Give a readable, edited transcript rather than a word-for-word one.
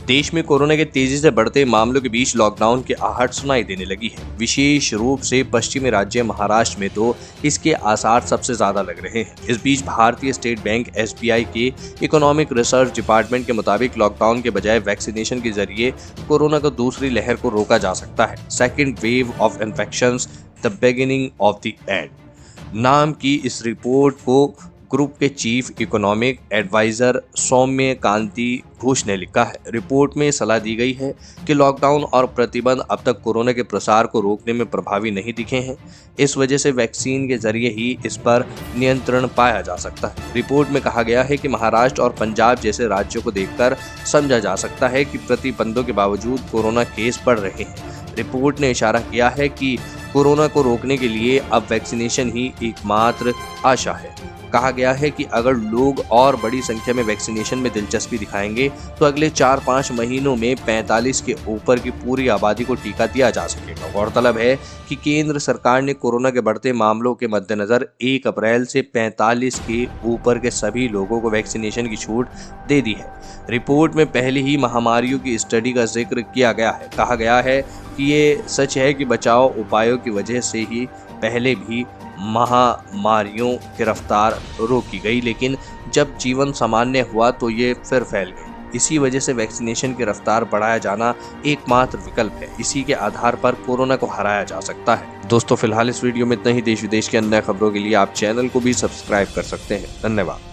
देश में कोरोना के तेजी से बढ़ते मामलों के बीच लॉकडाउन की आहट सुनाई देने लगी है। विशेष रूप से पश्चिमी राज्य महाराष्ट्र में तो इसके आसार सबसे ज्यादा लग रहे हैं। इस बीच भारतीय स्टेट बैंक (SBI) के इकोनॉमिक रिसर्च डिपार्टमेंट के मुताबिक लॉकडाउन के बजाय वैक्सीनेशन के जरिए कोरोना को दूसरी लहर को रोका जा सकता है। Second wave of infections the beginning of the end नाम की इस रिपोर्ट को ग्रुप के चीफ इकोनॉमिक एडवाइजर सौम्य कांति घोष ने लिखा है। रिपोर्ट में सलाह दी गई है कि लॉकडाउन और प्रतिबंध अब तक कोरोना के प्रसार को रोकने में प्रभावी नहीं दिखे हैं। इस वजह से वैक्सीन के जरिए ही इस पर नियंत्रण पाया जा सकता है। रिपोर्ट में कहा गया है कि महाराष्ट्र और पंजाब जैसे राज्यों को देखकर समझा जा सकता है कि प्रतिबंधों के बावजूद कोरोना केस बढ़ रहे हैं। रिपोर्ट ने इशारा किया है कि कोरोना को रोकने के लिए अब वैक्सीनेशन ही एकमात्र आशा है। कहा गया है कि अगर लोग और बड़ी संख्या में वैक्सीनेशन में दिलचस्पी दिखाएंगे तो अगले 4-5 महीनों में 45 के ऊपर की पूरी आबादी को टीका दिया जा सकेगा। गौरतलब है कि केंद्र सरकार ने कोरोना के बढ़ते मामलों के मद्देनजर 1 अप्रैल से 45 के ऊपर के सभी लोगों को वैक्सीनेशन की छूट दे दी है। रिपोर्ट में पहले ही महामारियों की स्टडी का जिक्र किया गया है। कहा गया है कि ये सच है कि बचाव उपायों की वजह से ही पहले भी महामारियों की रफ्तार रोकी गई, लेकिन जब जीवन सामान्य हुआ तो ये फिर फैल गई। इसी वजह से वैक्सीनेशन की रफ्तार बढ़ाया जाना एकमात्र विकल्प है। इसी के आधार पर कोरोना को हराया जा सकता है। दोस्तों, फिलहाल इस वीडियो में इतना ही। देश विदेश की अन्य खबरों के लिए आप चैनल को भी सब्सक्राइब कर सकते हैं। धन्यवाद।